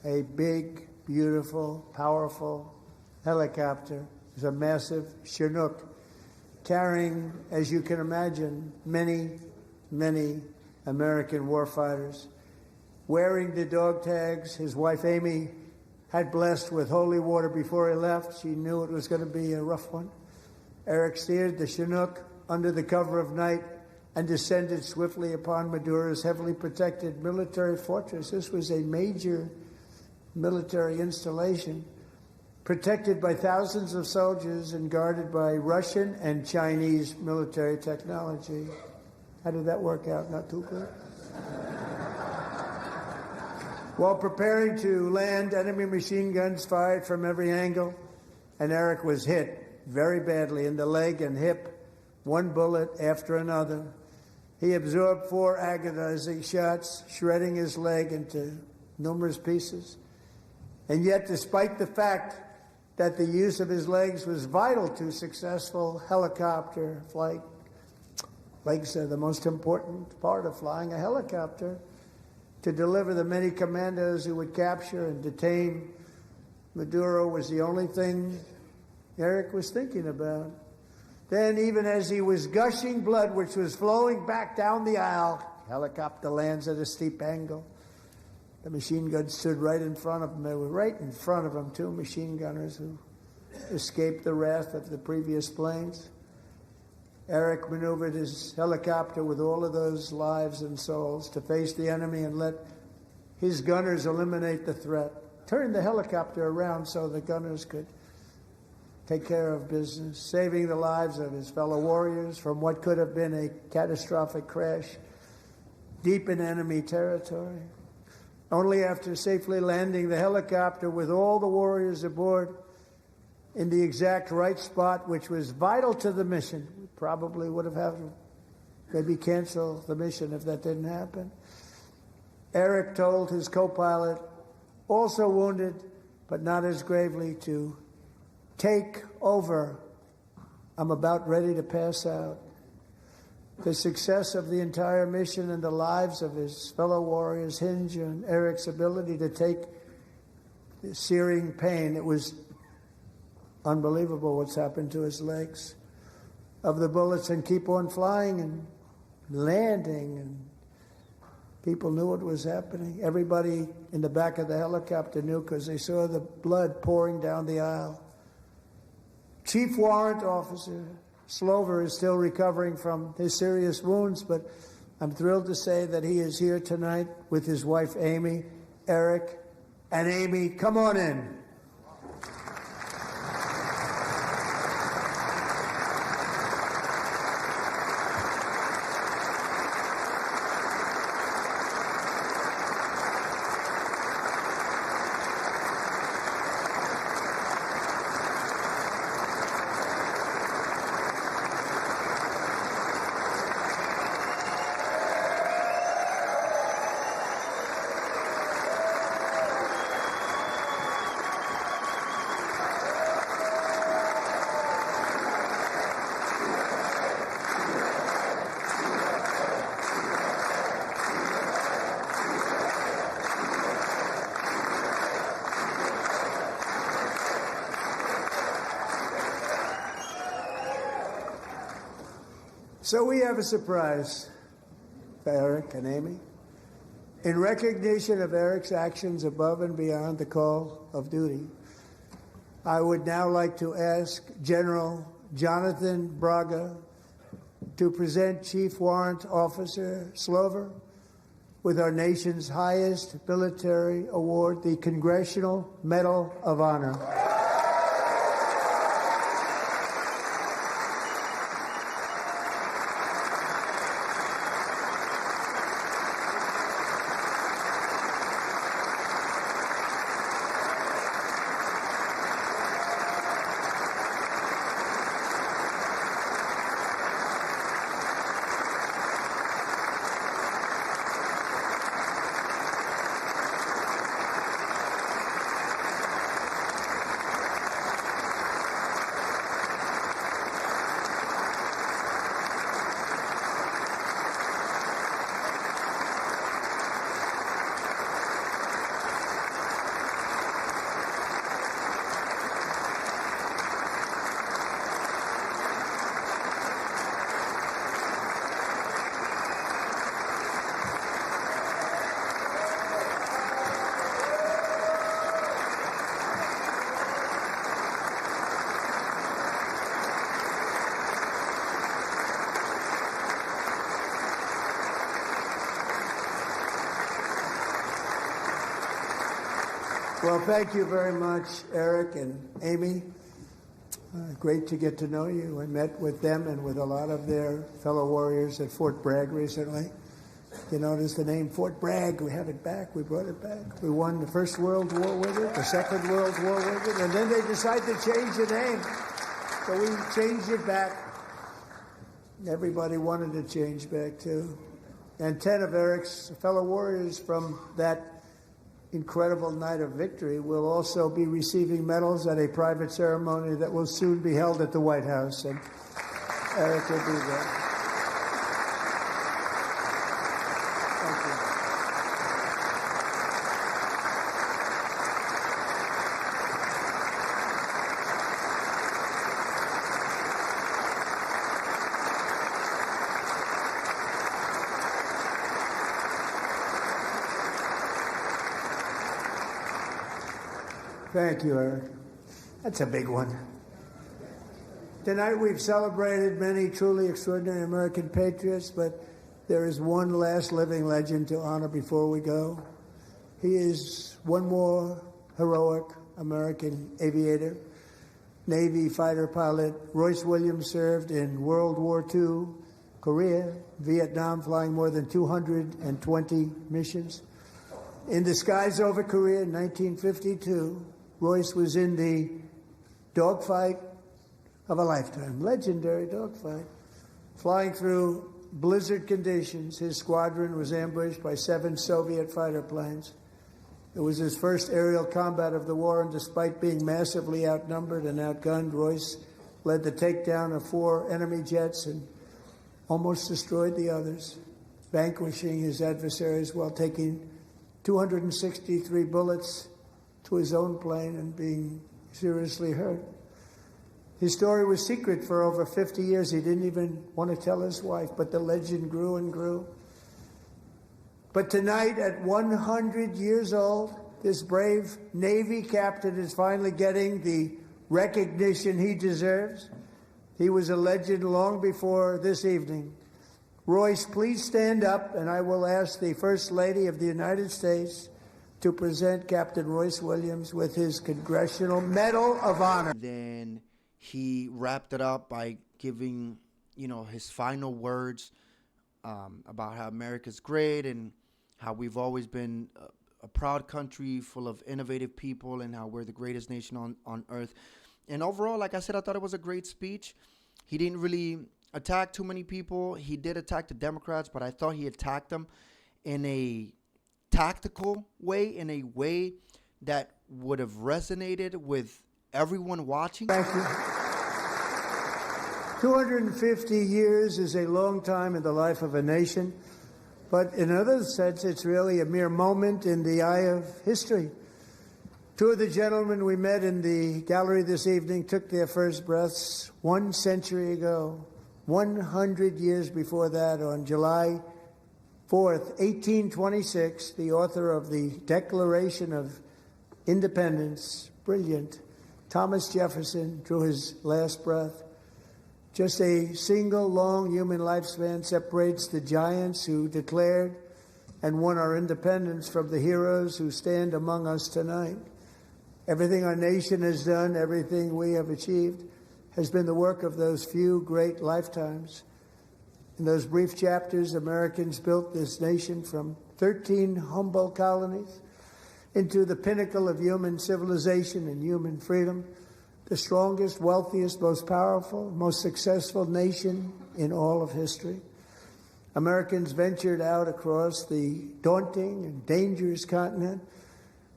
a big, beautiful, powerful helicopter. It was a massive Chinook carrying, as you can imagine, many, many American warfighters. Wearing the dog tags, his wife Amy had blessed with holy water before he left. She knew it was going to be a rough one. Eric steered the Chinook under the cover of night and descended swiftly upon Maduro's heavily protected military fortress. This was a major military installation, protected by thousands of soldiers and guarded by Russian and Chinese military technology. How did that work out? Not too good. While preparing to land, enemy machine guns fired from every angle, and Eric was hit very badly in the leg and hip, one bullet after another. He absorbed 4 agonizing shots, shredding his leg into numerous pieces. And yet, despite the fact that the use of his legs was vital to successful helicopter flight, legs are the most important part of flying a helicopter, to deliver the many commandos who would capture and detain Maduro was the only thing Eric was thinking about. Then, even as he was gushing blood, which was flowing back down the aisle, helicopter lands at a steep angle. The machine guns stood right in front of him. They were right in front of him, 2 machine gunners who escaped the wrath of the previous planes. Eric maneuvered his helicopter with all of those lives and souls to face the enemy and let his gunners eliminate the threat. Turned the helicopter around so the gunners could take care of business, saving the lives of his fellow warriors from what could have been a catastrophic crash deep in enemy territory. Only after safely landing the helicopter with all the warriors aboard in the exact right spot, which was vital to the mission. We probably would have had to maybe cancel the mission if that didn't happen. Eric told his co-pilot, also wounded, but not as gravely, to take over. I'm about ready to pass out. The success of the entire mission and the lives of his fellow warriors hinge on Eric's ability to take the searing pain. It was unbelievable what's happened to his legs of the bullets and keep on flying and landing, and people knew what was happening. Everybody in the back of the helicopter knew because they saw the blood pouring down the aisle. Chief Warrant Officer Slover is still recovering from his serious wounds, but I'm thrilled to say that he is here tonight with his wife Amy, Eric, and Amy, come on in. So we have a surprise for Eric and Amy. In recognition of Eric's actions above and beyond the call of duty, I would now like to ask General Jonathan Braga to present Chief Warrant Officer Slover with our nation's highest military award, the Congressional Medal of Honor. Well, thank you very much, Eric and Amy. Great to get to know you. I met with them and with a lot of their fellow warriors at Fort Bragg recently. You notice the name Fort Bragg. We have it back. We brought it back. We won the First World War with it, the Second World War with it, and then they decided to change the name. So we changed it back. Everybody wanted to change back, too. And 10 of Eric's fellow warriors from that incredible night of victory will also be receiving medals at a private ceremony that will soon be held at the White House. And Eric will be there. Thank you. Thank you, Eric. That's a big one. Tonight we've celebrated many truly extraordinary American patriots, but there is one last living legend to honor before we go. He is one more heroic American aviator, Navy fighter pilot. Royce Williams served in World War II, Korea, Vietnam, flying more than 220 missions. In the skies over Korea in 1952, Royce was in the dogfight of a lifetime, legendary dogfight. Flying through blizzard conditions, his squadron was ambushed by 7 Soviet fighter planes. It was his first aerial combat of the war, and despite being massively outnumbered and outgunned, Royce led the takedown of 4 enemy jets and almost destroyed the others, vanquishing his adversaries while taking 263 bullets to his own plane and being seriously hurt. His story was secret for over 50 years. He didn't even want to tell his wife, but the legend grew and grew. But tonight, at 100 years old, this brave Navy captain is finally getting the recognition he deserves. He was a legend long before this evening. Royce, please stand up, and I will ask the First Lady of the United States to present Captain Royce Williams with his Congressional Medal of Honor. Then he wrapped it up by giving, his final words about how America's great and how we've always been a proud country full of innovative people and how we're the greatest nation on earth. And overall, like I said, I thought it was a great speech. He didn't really attack too many people. He did attack the Democrats, but I thought he attacked them in a tactical way, in a way that would have resonated with everyone watching. Thank you. 250 years is a long time in the life of a nation, but in another sense, it's really a mere moment in the eye of history. 2 of the gentlemen we met in the gallery this evening took their first breaths 1 century ago. 100 years before that, on July 4th, 1826, the author of the Declaration of Independence, brilliant, Thomas Jefferson, drew his last breath. Just a single long human lifespan separates the giants who declared and won our independence from the heroes who stand among us tonight. Everything our nation has done, everything we have achieved, has been the work of those few great lifetimes. In those brief chapters, Americans built this nation from 13 humble colonies into the pinnacle of human civilization and human freedom, the strongest, wealthiest, most powerful, most successful nation in all of history. Americans ventured out across the daunting and dangerous continent.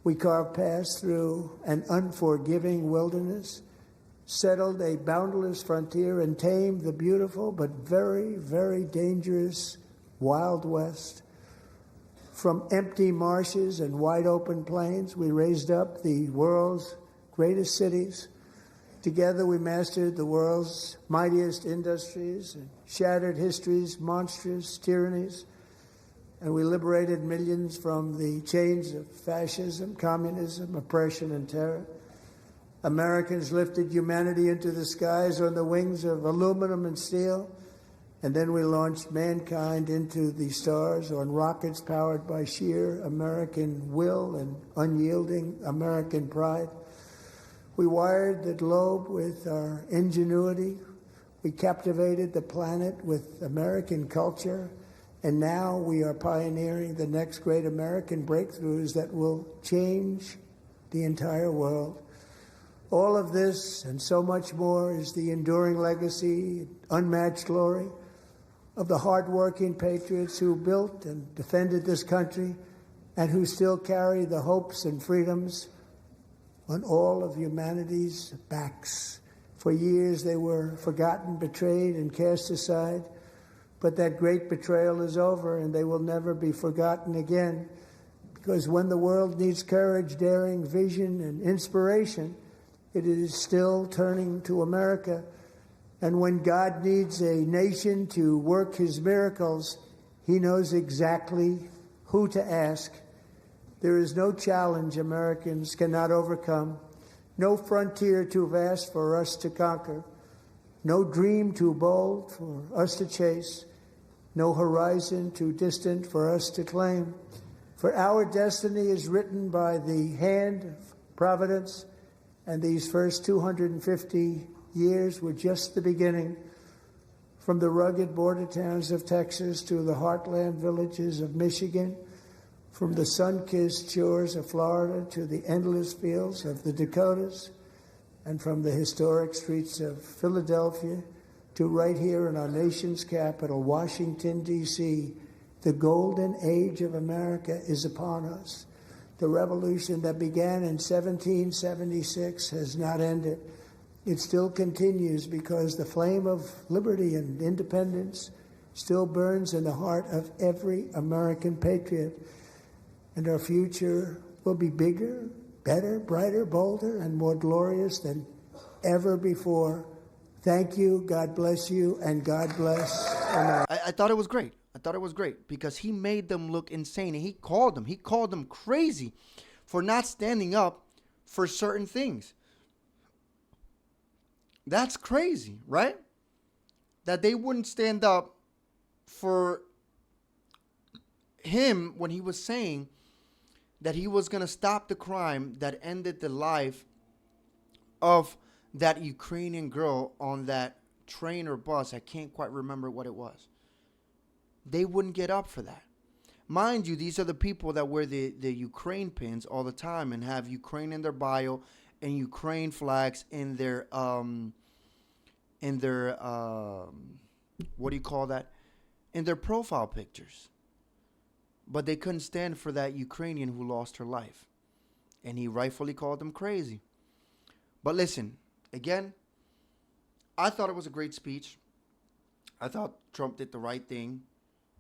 We carved paths through an unforgiving wilderness, settled a boundless frontier, and tamed the beautiful but very, very dangerous Wild West. From empty marshes and wide open plains, we raised up the world's greatest cities. Together we mastered the world's mightiest industries and shattered history's monstrous tyrannies. And we liberated millions from the chains of fascism, communism, oppression, and terror. Americans lifted humanity into the skies on the wings of aluminum and steel And then we launched mankind into the stars on rockets powered by sheer American will and unyielding American pride. We wired the globe with our ingenuity. We captivated the planet with American culture. And now we are pioneering the next great American breakthroughs that will change the entire world. All of this and so much more is the enduring legacy, unmatched glory of the hardworking patriots who built and defended this country and who still carry the hopes and freedoms on all of humanity's backs. For years they were forgotten, betrayed, and cast aside. But that great betrayal is over, and they will never be forgotten again. Because when the world needs courage, daring, vision, and inspiration, it is still turning to America. And when God needs a nation to work his miracles, he knows exactly who to ask. There is no challenge Americans cannot overcome, no frontier too vast for us to conquer, no dream too bold for us to chase, no horizon too distant for us to claim. For our destiny is written by the hand of providence, and these first 250 years were just the beginning. From the rugged border towns of Texas to the heartland villages of Michigan, from the sun-kissed shores of Florida to the endless fields of the Dakotas, and from the historic streets of Philadelphia to right here in our nation's capital, Washington, D.C., the golden age of America is upon us. The revolution that began in 1776 has not ended. It still continues because the flame of liberty and independence still burns in the heart of every American patriot. And our future will be bigger, better, brighter, bolder, and more glorious than ever before. Thank you, God bless you, and God bless America. I thought it was great. I thought it was great because he made them look insane, and he called them crazy for not standing up for certain things. That's crazy, right? That they wouldn't stand up for him when he was saying that he was going to stop the crime that ended the life of that Ukrainian girl on that train or bus. I can't quite remember what it was. They wouldn't get up for that. Mind you, these are the people that wear the Ukraine pins all the time and have Ukraine in their bio and Ukraine flags in their what do you call that? In their profile pictures. But they couldn't stand for that Ukrainian who lost her life. And he rightfully called them crazy. But listen, again, I thought it was a great speech. I thought Trump did the right thing.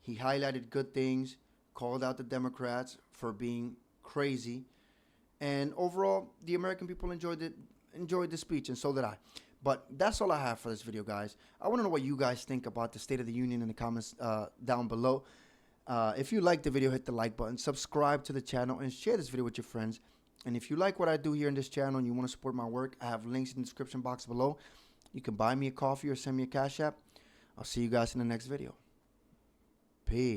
He highlighted good things, called out the Democrats for being crazy. And overall, the American people enjoyed the speech, and so did I. But that's all I have for this video, guys. I want to know what you guys think about the State of the Union in the comments down below. If you like the video, hit the like button, subscribe to the channel, and share this video with your friends. And if you like what I do here in this channel and you want to support my work, I have links in the description box below. You can buy me a coffee or send me a Cash App. I'll see you guys in the next video. Peace.